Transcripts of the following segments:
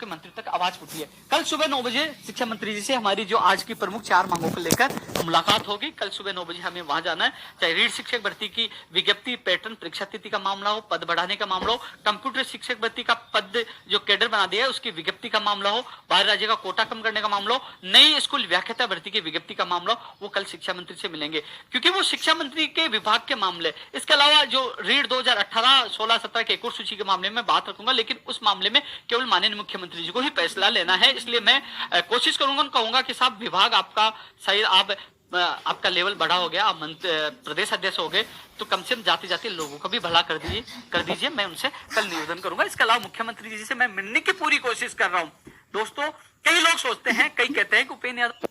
के मंत्री तक आवाज उठी है। कल सुबह 9 बजे शिक्षा मंत्री जी से हमारी जो आज की प्रमुख 4 मांगों को लेकर मुलाकात होगी। कल सुबह 9 बजे हमें वहां जाना है, चाहे रीढ़ शिक्षक भर्ती की विज्ञप्ति, पैटर्न, परीक्षा तिथि का मामला हो, पद बढ़ाने का मामला हो, कंप्यूटर शिक्षक भर्ती का पद जो कैडर बना दिया है उसकी विज्ञप्ति का मामला हो, बाहर राज्य का कोटा कम करने का मामला हो, नई स्कूल व्याख्याता भर्ती की विज्ञप्ति का मामला हो, वो कल शिक्षा मंत्री से मिलेंगे, क्योंकि वो शिक्षा मंत्री के विभाग के मामले। इसके अलावा जो रीढ़ 2018, 16, 17 के एक और सूची के मामले में बात रखूंगा, लेकिन उस मामले में केवल माननीय मुख्यमंत्री जी को ही फैसला लेना है। इसलिए मैं कोशिश करूंगा, कहूंगा कि साहब विभाग आपका सही, आपका लेवल बढ़ा हो गया, आप प्रदेश अध्यक्ष हो गए, तो कम से कम जाते जाते लोगों का भी भला कर दीजिए। मैं उनसे कल निवेदन करूंगा। इसके अलावा मुख्यमंत्री जी से मैं मिलने की पूरी कोशिश कर रहा हूं। दोस्तों, कई लोग सोचते हैं, कई कहते हैं कि उपेंद्र यादव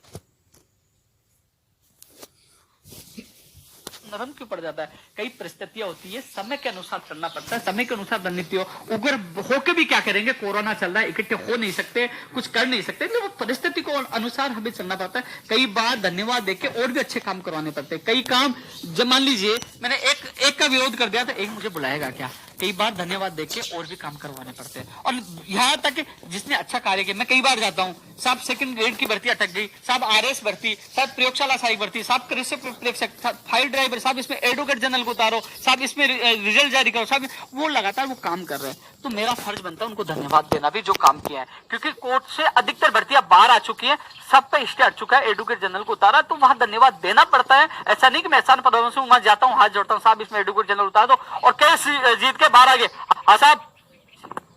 नरम क्यों पड़ जाता है। कई परिस्थितियां होती है, समय के अनुसार चलना पड़ता है, समय के अनुसार रणनीति हो। उग्र होके भी क्या करेंगे, कोरोना चल रहा है, इकट्ठे हो नहीं सकते, कुछ कर नहीं सकते, वो परिस्थिति को अनुसार हमें चलना पड़ता है। कई बार धन्यवाद देके और भी अच्छे काम करवाने पड़ते हैं। कई काम, जब मान लीजिए मैंने एक का विरोध कर दिया तो एक मुझे बुलाएगा क्या, कई बार धन्यवाद देके और भी काम करवाने पड़ते हैं। और यहाँ तक जिसने अच्छा कार्य किया, मैं कई बार जाता हूँ, साहब सेकंड ग्रेड की भर्ती अटक गई, साहब आरएस भर्ती, साहब प्रयोगशाला सहायक भर्ती, साहब कृषि प्रेक्षक, फाइल ड्राइवर, साहब इसमें एडवोकेट जनरल को उतारो, साहब इसमें रिजल्ट जारी करो, साहब वो लगातार वो काम कर रहे हैं। तो मेरा फर्ज बनता है उनको धन्यवाद देना भी, जो काम किया है, क्योंकि कोर्ट से अधिकतर भर्तियां बाहर आ चुकी है, सब पे स्टे अट चुका है, एडवोकेट जनरल को उतारा, तो वहां धन्यवाद देना पड़ता है। ऐसा नहीं कि मैं एहसान पदों से वहां जाता हूँ, हाथ जोड़ता हूँ, साहब इसमें एडवोकेट जनरल उतार दो और केस जीत के बाहर आ गए, हाँ साहब,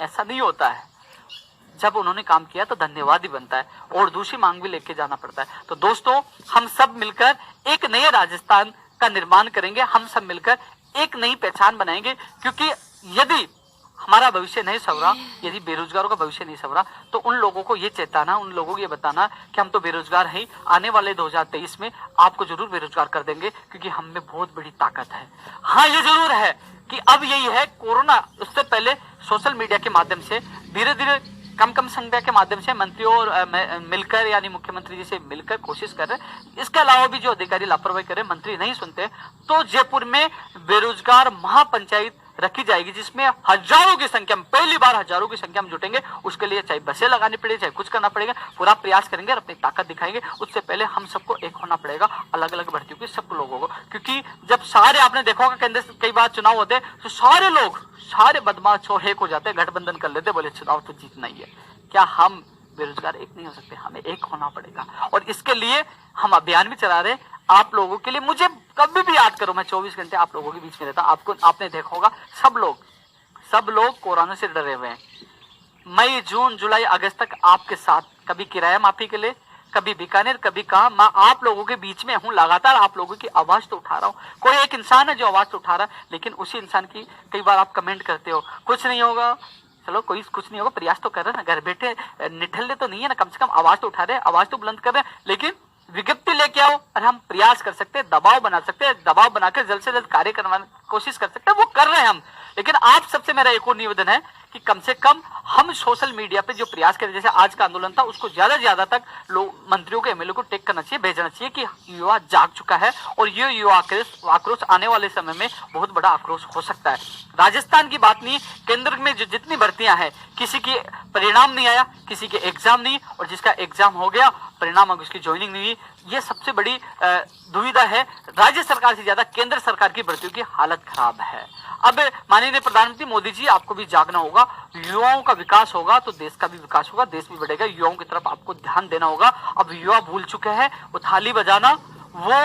ऐसा नहीं होता है। जब उन्होंने काम किया तो धन्यवाद ही बनता है, और दूसरी मांग भी लेके जाना पड़ता है। तो दोस्तों, हम सब मिलकर एक नए राजस्थान का निर्माण करेंगे, हम सब मिलकर एक नई पहचान बनाएंगे, क्योंकि यदि हमारा भविष्य नहीं संवरा, यदि बेरोजगारों का भविष्य नहीं संवरा, तो उन लोगों को ये चेताना, उन लोगों को ये बताना कि हम तो बेरोजगार हैं, आने वाले 2023 में आपको जरूर बेरोजगार कर देंगे, क्योंकि हम में बहुत बड़ी ताकत है। हाँ, ये जरूर है कि अब यही है, कोरोना, उससे पहले सोशल मीडिया के माध्यम से धीरे धीरे कम संख्या के माध्यम से मंत्रियों और मिलकर, यानी मुख्यमंत्री जी से मिलकर कोशिश कर रहे हैं। इसके अलावा भी जो अधिकारी लापरवाही करे, मंत्री नहीं सुनते, तो जयपुर में बेरोजगार महापंचायत रखी जाएगी, जिसमें हजारों की संख्या में, पहली बार हजारों की संख्या में जुटेंगे। उसके लिए चाहे बसें लगानी पड़े, चाहे कुछ करना पड़ेगा, पूरा प्रयास करेंगे और अपनी ताकत दिखाएंगे। उससे पहले हम सबको एक होना पड़ेगा, अलग अलग भर्तियों के सब लोगों को, क्योंकि जब सारे, आपने देखा होगा केंद्र कई बार चुनाव होते हैं तो सारे लोग, सारे बदमाश एक हो जाते हैं, गठबंधन कर लेते, बोले चुनाव तो जीतना ही है। क्या हम बेरोजगार एक नहीं हो सकते? हमें एक होना पड़ेगा, और इसके लिए हम अभियान भी चला रहे हैं आप लोगों के लिए। मुझे कभी भी याद करो, मैं 24 घंटे आप लोगों के बीच में रहता हूं। आपको, आपने देखा होगा, सब लोग कोरोना से डरे हुए हैं। मई, जून, जुलाई, अगस्त तक आपके साथ, कभी किराया माफी के लिए, कभी बीकानेर, कभी कहा, मैं आप लोगों के बीच में हूं, लगातार आप लोगों की आवाज तो उठा रहा हूं। कोई एक इंसान है जो आवाज तो उठा रहा है, लेकिन उसी इंसान की कई बार आप कमेंट करते हो, कुछ नहीं होगा, चलो कोई कुछ नहीं होगा, प्रयास तो कर रहे हैं ना, घर बैठे निठल्ले तो नहीं है ना, कम से कम आवाज तो उठा रहे हैं, आवाज तो बुलंद कर रहे हैं। लेकिन विज्ञप्ति लेके आओ, और हम प्रयास कर सकते हैं, दबाव बना सकते हैं, दबाव बनाकर जल्द से जल्द कार्य करवाने की कोशिश कर सकते हैं, वो कर रहे हैं हम। लेकिन आप सबसे मेरा एक और निवेदन है कि कम से कम हम सोशल मीडिया पे जो प्रयास करें, जैसे आज का आंदोलन था, उसको ज्यादा से ज्यादा तक लोग, मंत्रियों को, एमएलए को टेक करना चाहिए, भेजना चाहिए कि युवा जाग चुका है, और ये युवा आक्रोश आने वाले समय में बहुत बड़ा आक्रोश हो सकता है। राजस्थान की बात नहीं, केंद्र में जो जितनी भर्तियां हैं, किसी की परिणाम नहीं आया, किसी के एग्जाम नहीं, और जिसका एग्जाम हो गया, परिणाम अब उसकी ज्वाइनिंग नहीं हुई, ये सबसे बड़ी दुविधा है। राज्य सरकार से ज्यादा केंद्र सरकार की भर्तियों की हालत खराब है। अब माननीय प्रधानमंत्री मोदी जी, आपको भी जागना होगा, युवाओं का विकास होगा तो देश का भी विकास होगा, देश भी बढ़ेगा। युवाओं की तरफ आपको ध्यान देना होगा। अब युवा भूल चुके हैं वो थाली बजाना, वो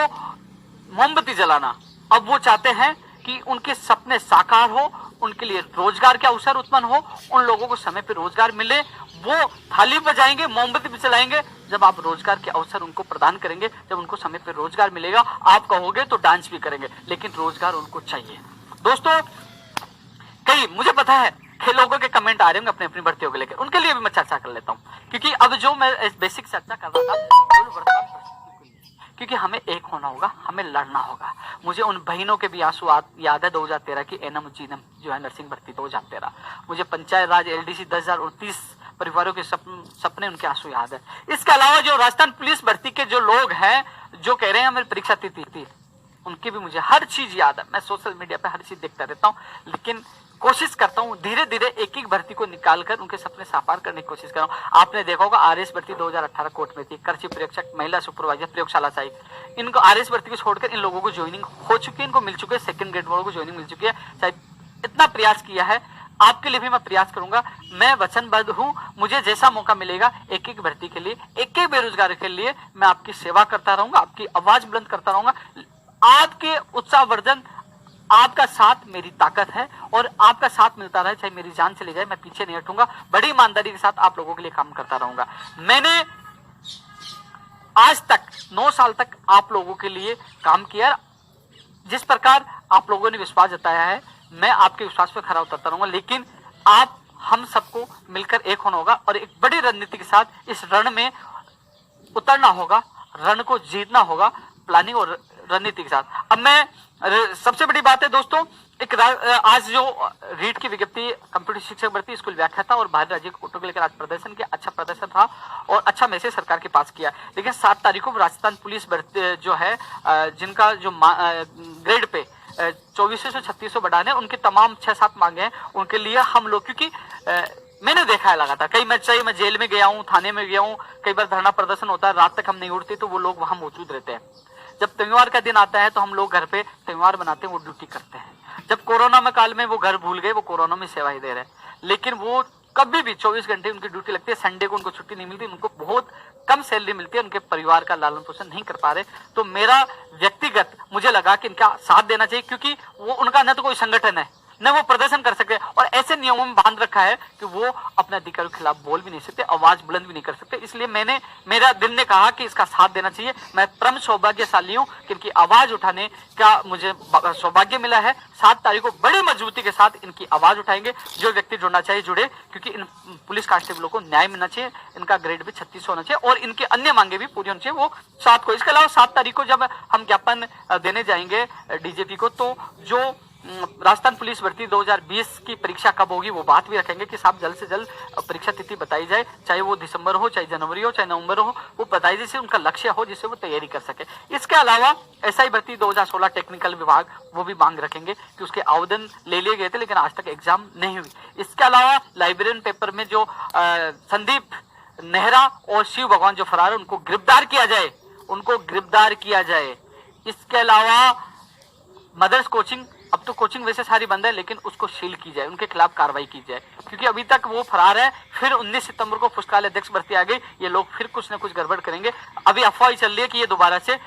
मोमबत्ती जलाना। अब वो चाहते हैं कि उनके सपने साकार हो, उनके लिए रोजगार के अवसर उत्पन्न हो, उन लोगों को समय पे रोजगार मिले। वो थाली बजाएंगे, मोमबत्ती भी जलाएंगे जब आप रोजगार के अवसर उनको प्रदान करेंगे, जब उनको समय पे रोजगार मिलेगा। आप कहोगे तो डांस भी करेंगे, लेकिन रोजगार उनको चाहिए। दोस्तों, कई, मुझे पता है कि लोगों के कमेंट आ रहे होंगे अपनी अपनी भर्तियों को लेकर, उनके लिए भी मैं चर्चा कर लेता हूँ, क्योंकि अब जो मैं बेसिक चर्चा कर रहा था, क्योंकि हमें एक होना होगा, हमें लड़ना होगा। मुझे उन बहनों के भी आंसू याद है 2013 की एनम जीनम जो है नर्सिंग भर्ती 2013। मुझे पंचायत राज एलडीसी 10,030 परिवारों के सपने, उनके आंसू याद है। इसके अलावा जो राजस्थान पुलिस भर्ती के जो लोग हैं जो कह रहे हैं हमें परीक्षा तिथि, उनकी भी मुझे हर चीज याद है। मैं सोशल मीडिया पे हर चीज देखता रहता हूँ, लेकिन कोशिश करता हूँ धीरे धीरे एक एक भर्ती को निकालकर उनके सपने साकार करने की कोशिश कर रहा हूँ। आपने देखा होगा आरएस भर्ती 2018 कोर्ट में थी, कृषि प्रेक्षक, महिला सुपरवाइजर, प्रयोगशाला सहायक, इनको आरएस भर्ती को छोड़कर इन लोगों को ज्वाइनिंग हो चुकी है, इनको मिल चुके हैं, सेकंड ग्रेड वालों को ज्वाइनिंग मिल चुकी है। चाहे इतना प्रयास किया है, आपके लिए भी मैं प्रयास करूंगा। मैं वचनबद्ध हूं, मुझे जैसा मौका मिलेगा एक एक भर्ती के लिए, एक एक बेरोजगार के लिए मैं आपकी सेवा करता रहूंगा, आपकी आवाज बुलंद करता रहूंगा। आपके उत्साहवर्धन, आपका साथ मेरी ताकत है और आपका साथ मिलता रहे, चाहे मेरी जान चली जाए, मैं पीछे नहीं हटूंगा। बड़ी ईमानदारी के साथ आप लोगों के लिए काम करता रहूंगा। मैंने आज तक 9 साल तक आप लोगों के लिए काम किया। जिस प्रकार आप लोगों ने विश्वास जताया है, मैं आपके विश्वास पर खरा उतरता रहूंगा, लेकिन आप हम सबको मिलकर एक होना होगा और एक बड़ी रणनीति के साथ इस रण में उतरना होगा, रण को जीतना होगा, प्लानिंग और रणनीति के साथ। अब मैं सबसे बड़ी बात है दोस्तों, एक आज जो रीट की विज्ञप्ति कंप्यूटर शिक्षक भर्ती स्कूल व्याख्याता और बाहरी राज्य के कोटों को लेकर आज प्रदर्शन किया, अच्छा प्रदर्शन था और अच्छा मैसेज सरकार के पास किया। लेकिन 7 तारीख को राजस्थान पुलिस भर्ती जो है, जिनका जो ग्रेड पे 2400 से 3600 बढ़ाने, उनके तमाम 6-7 मांगे हैं। उनके लिए हम लोग, क्योंकि मैंने देखा है लगातार, कई मैं जेल में गया हूँ, थाने में गया हूँ, कई बार धरना प्रदर्शन होता है, रात तक हम नहीं उठते तो वो लोग वहां मौजूद रहते हैं। जब त्योहार का दिन आता है तो हम लोग घर पे त्योहार बनाते हैं, वो ड्यूटी करते हैं। जब कोरोना में काल में वो घर भूल गए, वो कोरोना में सेवा ही दे रहे हैं, लेकिन वो कभी भी 24 घंटे उनकी ड्यूटी लगती है। संडे को उनको छुट्टी नहीं मिलती, उनको बहुत कम सैलरी मिलती है, उनके परिवार का लालन पोषण नहीं कर पा रहे। तो मेरा व्यक्तिगत मुझे लगा कि इनका साथ देना चाहिए, क्योंकि वो उनका न तो कोई संगठन है, न वो प्रदर्शन कर सकते, और ऐसे नियमों में बांध रखा है कि वो अपने अधिकारियों के खिलाफ बोल भी नहीं सकते, आवाज बुलंद भी नहीं कर सकते। इसलिए मेरा दिल ने कहा कि इसका साथ देना चाहिए। मैं परम सौभाग्यशाली हूं कि इनकी आवाज उठाने का मुझे सौभाग्य मिला है। 7 तारीख को बड़ी मजबूती के साथ इनकी आवाज उठाएंगे। जो व्यक्ति जुड़ना चाहिए जुड़े, क्योंकि इन पुलिस कांस्टेबलों को न्याय मिलना चाहिए, इनका ग्रेड भी 36 होना चाहिए और इनके अन्य मांगे भी पूरी होनी चाहिए। वो 7 को, इसके अलावा 7 तारीख को जब हम ज्ञापन देने जाएंगे डीजीपी को, तो जो राजस्थान पुलिस भर्ती 2020 की परीक्षा कब होगी वो बात भी रखेंगे कि साहब जल्द से जल्द परीक्षा तिथि बताई जाए, चाहे वो दिसंबर हो, चाहे जनवरी हो, चाहे नवंबर हो, वो बताई जिससे उनका लक्ष्य हो, जिससे वो तैयारी कर सके। इसके अलावा एसआई भर्ती 2016 टेक्निकल विभाग, वो भी मांग रखेंगे कि उसके आवेदन ले लिए गए थे लेकिन आज तक एग्जाम नहीं हुई। इसके अलावा लाइब्रेरियन पेपर में जो संदीप नेहरा और शिव भगवान जो फरार है, उनको गिरफ्तार किया जाए, उनको गिरफ्तार किया जाए। इसके अलावा मदर्स कोचिंग, अब तो कोचिंग वैसे सारी बंद है, लेकिन उसको सील की जाए, उनके खिलाफ कार्रवाई की जाए, क्योंकि अभी तक वो फरार है। फिर 19 सितंबर को पुस्तकालय अध्यक्ष भर्ती आ गई, ये लोग फिर कुछ न कुछ गड़बड़ करेंगे। अभी अफवाह चल रही है कि ये दोबारा से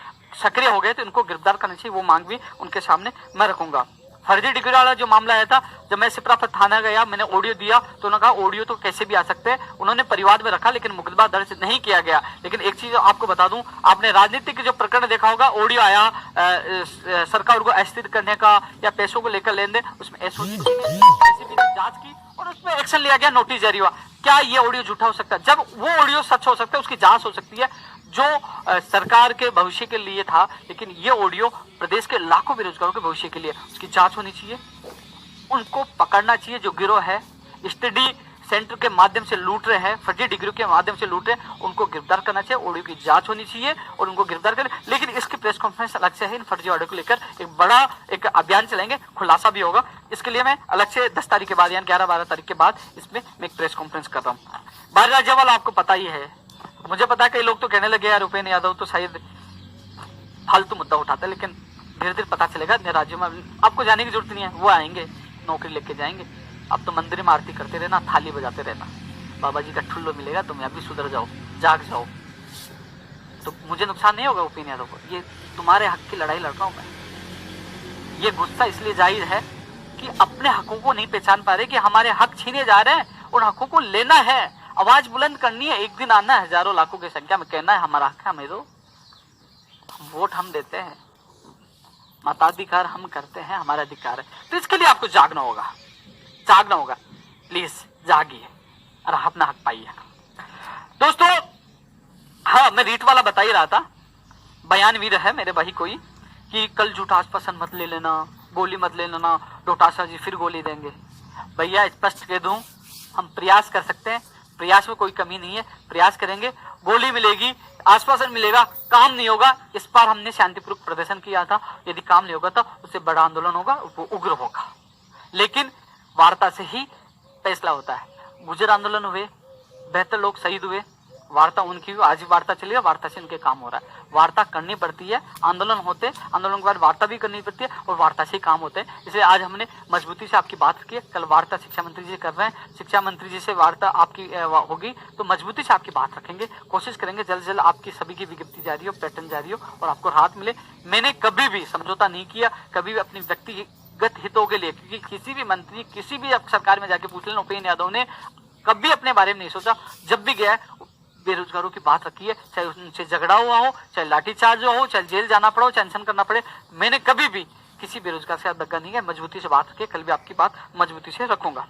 सक्रिय हो गए, तो इनको गिरफ्तार करना चाहिए। वो मांग भी उनके सामने मैं रखूंगा। फर्जी डिग्री वाला जो मामला आया था, जब मैं सिपरा पर थाना गया, मैंने ऑडियो दिया तो उन्होंने कहा ऑडियो तो कैसे भी आ सकते हैं। उन्होंने परिवार में रखा लेकिन मुकदमा दर्ज नहीं किया गया। लेकिन एक चीज आपको बता दूं, आपने राजनीतिक जो प्रकरण देखा होगा, ऑडियो आया सरकार को अस्थिर करने का या पैसों को लेकर लेन देन, उसमें एसओजी ने जांच की और उसमें एक्शन लिया गया, नोटिस जारी हुआ। क्या ये ऑडियो झूठा हो सकता है? जब वो ऑडियो सच हो सकता है, उसकी जांच हो सकती है, जो सरकार के भविष्य के लिए था, लेकिन ये ऑडियो प्रदेश के लाखों बेरोजगारों के भविष्य के लिए, उसकी जांच होनी चाहिए। उनको पकड़ना चाहिए जो गिरोह है, स्टडी सेंटर के माध्यम से लूट रहे हैं, फर्जी डिग्री के माध्यम से लूट रहे हैं, उनको गिरफ्तार करना चाहिए, ऑडियो की जांच होनी चाहिए और उनको गिरफ्तार करें। लेकिन इसकी प्रेस कॉन्फ्रेंस अलग से है, इन फर्जी ऑडियो को लेकर एक बड़ा एक अभियान चलाएंगे, खुलासा भी होगा। इसके लिए मैं अलग से 10 तारीख के बाद यानी 11-12 तारीख के बाद इसमें मैं एक प्रेस कॉन्फ्रेंस कर रहा हूँ। बाहरी राज्य वाला आपको पता ही है, मुझे पता है कई लोग तो कहने लगे यार उपेंद्र यादव तो शायद फालतू मुद्दा उठाता है, लेकिन धीरे धीरे पता चलेगा। अन्य राज्यों में आपको जाने की जरूरत नहीं है, वो आएंगे, नौकरी लेके जाएंगे। अब तो मंदिर में आरती करते रहना, थाली बजाते रहना, बाबा जी का ठुल्लो मिलेगा, तुम अभी सुधर जाओ, जाग जाओ, तो मुझे नुकसान नहीं होगा उपेंद्र यादव को। ये तुम्हारे हक की लड़ाई लड़ रहा हूं मैं। ये गुस्सा इसलिए जाहिर है कि अपने हकों को नहीं पहचान पा रहे कि हमारे हक छीने जा रहे हैं, उन हकों को लेना है, आवाज बुलंद करनी है। एक दिन आना है हजारों लाखों की संख्या में, कहना है हमारा हक है, हमें दो। वोट हम देते हैं, मताधिकार हम करते हैं, हमारा अधिकार है। तो इसके लिए आपको जागना होगा, जागना होगा। प्लीज जागिए और अपना हक पाइए दोस्तों। हाँ, मैं रीट वाला बता ही रहा था, बयानवीर है मेरे भाई कोई कि कल झूठा आश्वासन मत ले लेना, गोली मत ले लेना, डोटासा जी फिर गोली देंगे। भैया स्पष्ट कह दूं, हम प्रयास कर सकते हैं, प्रयास में कोई कमी नहीं है, प्रयास करेंगे, गोली मिलेगी, आश्वासन मिलेगा, काम नहीं होगा। इस बार हमने शांतिपूर्वक प्रदर्शन किया था, यदि काम नहीं होगा तो उससे बड़ा आंदोलन होगा, वो उग्र होगा। लेकिन वार्ता से ही फैसला होता है। गुजर आंदोलन हुए, 72 लोग शहीद हुए, वार्ता उनकी हुई, आज भी वार्ता चली है, वार्ता से इनके काम हो रहा है। वार्ता करनी पड़ती है, आंदोलन होते, आंदोलन के बाद वार्ता भी करनी पड़ती है और वार्ता से ही काम होते हैं। इसलिए आज हमने मजबूती से आपकी बात की है, कल वार्ता शिक्षा मंत्री जी कर रहे हैं, शिक्षा मंत्री जी से वार्ता आपकी होगी तो मजबूती से आपकी बात रखेंगे, कोशिश करेंगे जल्द से जल्द आपकी सभी की विज्ञप्ति जारी हो, पैटर्न जारी हो और आपको राहत मिले। मैंने कभी भी समझौता नहीं किया, कभी भी अपनी व्यक्तिगत हितों के लिए, क्योंकि किसी भी मंत्री किसी भी सरकार में जाके पूछ लेना, उपेंद्र यादव ने कभी अपने बारे में नहीं सोचा। जब भी गया बेरोजगारों की बात रखी है, चाहे उनसे झगड़ा हुआ हो, चाहे लाठीचार्ज हो, चाहे जेल जाना पड़े, चाहे अनशन करना पड़े, मैंने कभी भी किसी बेरोजगार से दगा नहीं है। मजबूती से बात रखिए, कल भी आपकी बात मजबूती से रखूंगा।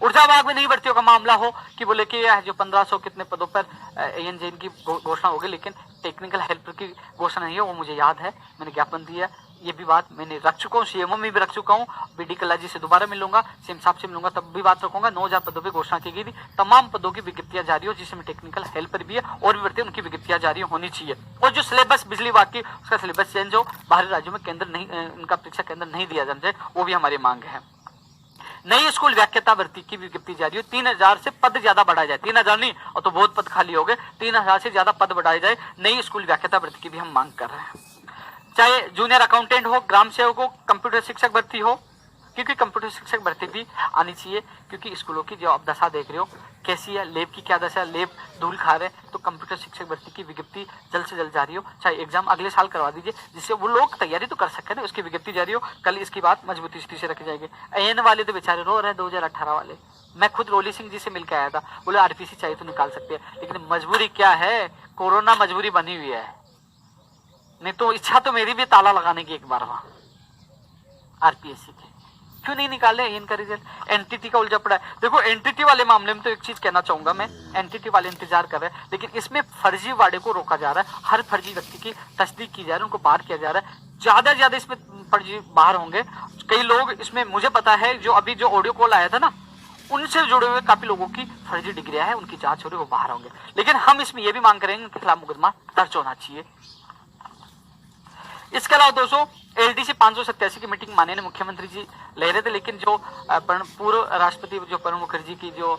ऊर्जा विभाग में नई भर्तियों का मामला हो कि बोले कि जो 1500 कितने पदों पर ANJN की घोषणा होगी, लेकिन टेक्निकल हेल्पर की घोषणा नहीं है, वो मुझे याद है, मैंने ज्ञापन दिया। ये भी बात मैंने रख चुका हूँ, CMO में भी रख चुका हूँ, BD कल्ला जी से दोबारा मिलूंगा, CM साहब से मिलूंगा, तब भी बात रखूंगा। 9000 पदों पर घोषणा की गई थी, तमाम पदों की विज्ञप्तियां जारी हो, जिसमें टेक्निकल हेल्पर भी है और भी बढ़ते उनकी विज्ञप्तियां जारी होनी चाहिए। और जो सिलेबस बिजली विभाग की, उसका सिलेबस चेंज हो, बाहरी राज्यों में केंद्र नहीं, उनका परीक्षा केंद्र नहीं दिया जाना चाहिए, वो भी हमारी मांग है। नई स्कूल व्याख्याता भर्ती की विज्ञप्ति जारी हो, 3000 से पद ज्यादा बढ़ाया जाए, 3000 नहीं और तो बहुत पद खाली हो गए, 3000 से ज्यादा पद बढ़ाए जाए। नई स्कूल व्याख्याता भर्ती की भी हम मांग कर रहे हैं। चाहे जूनियर अकाउंटेंट हो, ग्राम सेवक हो, कंप्यूटर शिक्षक भर्ती हो, क्योंकि कंप्यूटर शिक्षक भर्ती भी आनी चाहिए, क्योंकि स्कूलों की जो आप दशा देख रहे हो कैसी है, लैब की क्या दशा है, लैब धूल खा रहे हैं, तो कंप्यूटर शिक्षक भर्ती की विज्ञप्ति जल्द से जल्द जारी हो। चाहे एग्जाम अगले साल करवा दीजिए, जिससे वो लोग तैयारी तो कर सके ना, उसकी विज्ञप्ति जारी हो। कल इसकी बात मजबूती से रखी जाएगी। AN वाले तो बेचारे रो रहे हैं, 2018 वाले। मैं खुद रोली सिंह जी से मिलकर आया था, बोले RPC चाहिए तो निकाल सकते हैं, लेकिन मजबूरी क्या है, कोरोना मजबूरी बनी हुई है, नहीं तो इच्छा तो मेरी भी ताला लगाने की एक बार वहां RPSC की। क्यों नहीं निकाले इनका रिजल्ट? एनटीटी का उलझा पड़ा है। देखो एनटीटी वाले मामले में तो एक चीज कहना चाहूंगा मैं, एनटीटी वाले इंतजार कर रहे हैं, लेकिन इसमें फर्जी वाड़े को रोका जा रहा है। हर फर्जी व्यक्ति की तस्दीक की जा रही है, उनको बाहर किया जा रहा है। ज्यादा से ज्यादा इसमें फर्जी बाहर होंगे। कई लोग इसमें, मुझे पता है, जो अभी जो ऑडियो कॉल आया था ना, उनसे जुड़े हुए काफी लोगों की फर्जी डिग्रियां हैं, उनकी जांच हो रही है, वो बाहर होंगे। लेकिन हम इसमें यह भी मांग करेंगे उनके खिलाफ मुकदमा दर्ज होना चाहिए। इसके अलावा दोस्तों, LDC 587 की मीटिंग माननीय मुख्यमंत्री जी ले रहे थे, लेकिन जो पूर्व राष्ट्रपति जो प्रणब मुखर्जी की जो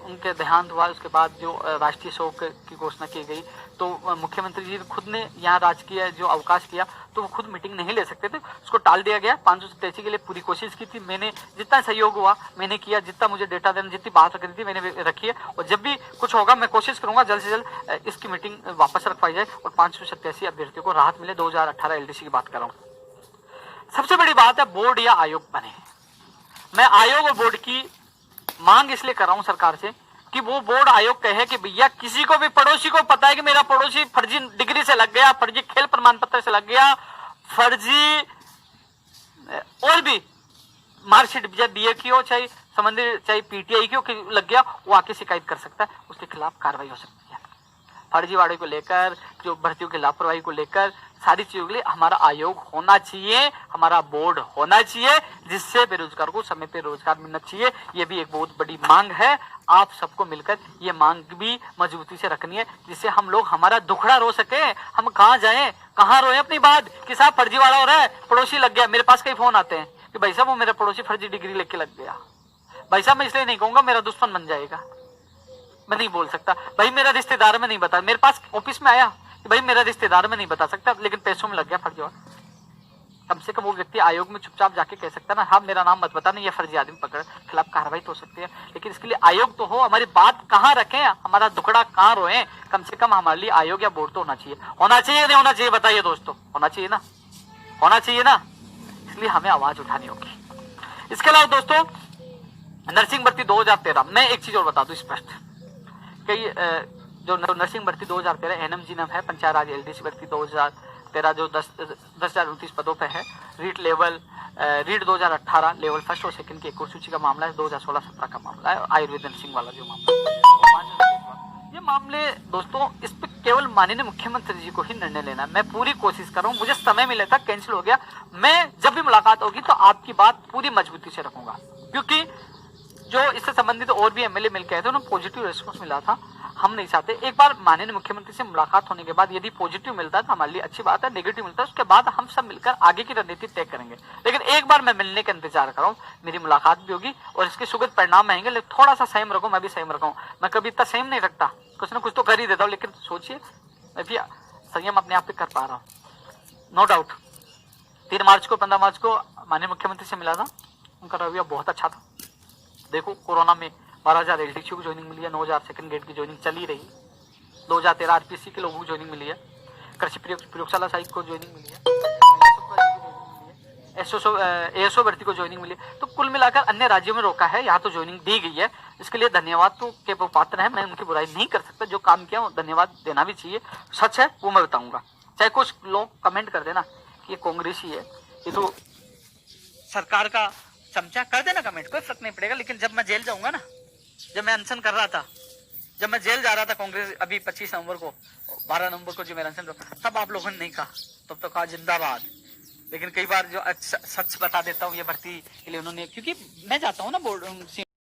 उनके देहांत हुआ, उसके बाद जो राष्ट्रीय शोक की घोषणा की गई, तो मुख्यमंत्री जी खुद ने यहाँ राजकीय जो अवकाश किया, तो वो खुद मीटिंग नहीं ले सकते थे, उसको टाल दिया गया। 587 के लिए पूरी कोशिश की थी, मैंने जितना सहयोग हुआ मैंने किया, जितना मुझे डेटा देना, जितनी बात रखनी थी मैंने रखी है, और जब भी कुछ होगा मैं कोशिश करूंगा जल्द से जल्द इसकी मीटिंग वापस रखवाई जाए और 587 अभ्यर्थियों को राहत मिले। 2018 LDC की बात कर रहा हूँ। सबसे बड़ी बात है बोर्ड या आयोग बने। मैं आयोग और बोर्ड की मांग इसलिए कर रहा हूं सरकार से कि वो बोर्ड आयोग कहे कि भैया किसी को भी, पड़ोसी को पता है कि मेरा पड़ोसी फर्जी डिग्री से लग गया, फर्जी खेल प्रमाण पत्र से लग गया, फर्जी और भी मार्कशीट BA की हो, चाहे संबंधित, चाहे PTI की हो, लग गया, वो आके शिकायत कर सकता है, उसके खिलाफ कार्रवाई हो सकती है। फर्जी वाड़े को लेकर, जो भर्तियों की लापरवाही को लेकर, सारी चीजों के लिए हमारा आयोग होना चाहिए, हमारा बोर्ड होना चाहिए, जिससे बेरोजगार को समय पे रोजगार मिलना चाहिए। ये भी एक बहुत बड़ी मांग है। आप सबको मिलकर ये मांग भी मजबूती से रखनी है, जिससे हम लोग हमारा दुखड़ा रो सके। हम कहाँ जाएं, कहाँ रोए अपनी बात कि साहब फर्जी वाला हो रहा है, पड़ोसी लग गया। मेरे पास कई फोन आते हैं कि भाई साहब वो मेरा पड़ोसी फर्जी डिग्री लेके लग गया। भाई साहब मैं इसलिए नहीं कहूंगा, मेरा दुश्मन बन जाएगा, मैं नहीं बोल सकता। भाई मेरा रिश्तेदार में नहीं बता, मेरे पास ऑफिस में आया कि भाई मेरा रिश्तेदार में नहीं बता सकता, लेकिन पैसों में लग गया फर्जी वाला। कम से कम वो व्यक्ति आयोग में चुपचाप जाके कह सकता है ना, हाँ मेरा नाम मत बता, नहीं ये फर्जी आदमी पकड़, खिलाफ कार्रवाई तो हो सकती है। लेकिन इसके लिए आयोग तो हो, हमारी बात कहाँ रखें, हमारा दुखड़ा कहाँ रोए, कम से कम हमारे लिए आयोग या बोर्ड तो होना चाहिए। होना चाहिए नहीं होना चाहिए बताइए दोस्तों? होना चाहिए ना, होना चाहिए ना, इसलिए हमें आवाज उठानी होगी। इसके अलावा दोस्तों, नर्सिंग भर्ती 2013, मैं एक चीज और बता दूं स्पष्ट, कई जो नर्सिंग भर्ती 2013 NMGNM है, पंचायत राज LDC भर्ती 2013 जो 10,029 पदों पे है, REET level REET 2018 level first और सेकंड की एक और सूची का मामला है, 2016-17 का मामला है, आयुर्वेद नर्सिंग वाला जो मामला है, ये मामले दोस्तों, इस पे केवल माननीय मुख्यमंत्री जी को ही निर्णय लेना है। मैं पूरी कोशिश कर रहा हूँ, मुझे समय मिला था, कैंसिल हो गया। मैं जब भी मुलाकात होगी तो आपकी बात पूरी मजबूती से रखूंगा, क्योंकि जो इससे संबंधित और भी एमएलए मिलकर आए थे, उन्हें पॉजिटिव रिस्पॉन्स मिला था। हम नहीं चाहते, एक बार माननीय मुख्यमंत्री से मुलाकात होने के बाद यदि पॉजिटिव मिलता है तो हमारे लिए अच्छी बात है, नेगेटिव मिलता है उसके बाद हम सब मिलकर आगे की रणनीति तय करेंगे। लेकिन एक बार मैं मिलने का इंतजार कर रहा हूँ, मेरी मुलाकात भी होगी और इसके सुखद परिणाम आएंगे। लेकिन थोड़ा सा संयम रखो, मैं भी संयम रखा हूँ, मैं कभी इतना संयम नहीं रखता, कुछ ना कुछ तो कर ही देता हूँ। लेकिन सोचिए मैं भी संयम अपने आप पे कर पा रहा हूँ। नो डाउट 3 मार्च को 15 मार्च को माननीय मुख्यमंत्री से मिला था, उनका रवैया बहुत अच्छा था। देखो कोरोना में 12,000 एलडीसी को ज्वाइनिंग मिली है, 9,000 सेकंड ग्रेड की ज्वाइनिंग चल ही रही, 2013 आरपीसी के लोगों को ज्वाइनिंग मिली है, कृषि प्रयोगशाला साहिब को ज्वाइनिंग मिली है, एएसओ भर्ती को ज्वाइनिंग मिली है। तो कुल मिलाकर अन्य राज्यों में रोका है, यहाँ तो ज्वाइनिंग दी गई है, इसके लिए धन्यवाद तो के वो पात्र है, मैं उनकी बुराई नहीं कर सकता। जो काम किया वो धन्यवाद देना भी चाहिए, सच है वो मैं बताऊंगा। चाहे कुछ लोग कमेंट कर देना कि ये कांग्रेसी है, ये तो सरकार का चमचा, कर देना कमेंट, कोई फर्क नहीं पड़ेगा। लेकिन जब मैं जेल जाऊंगा ना, जब मैं अनशन कर रहा था, जब मैं जेल जा रहा था कांग्रेस, अभी 25 नवंबर को 12 नवंबर को जो मेरा अनशन, तब आप लोगों ने नहीं कहा, तब तो कहा जिंदाबाद। लेकिन कई बार जो सच बता देता हूँ ये भर्ती के लिए उन्होंने, क्योंकि मैं जाता हूँ ना बोर्ड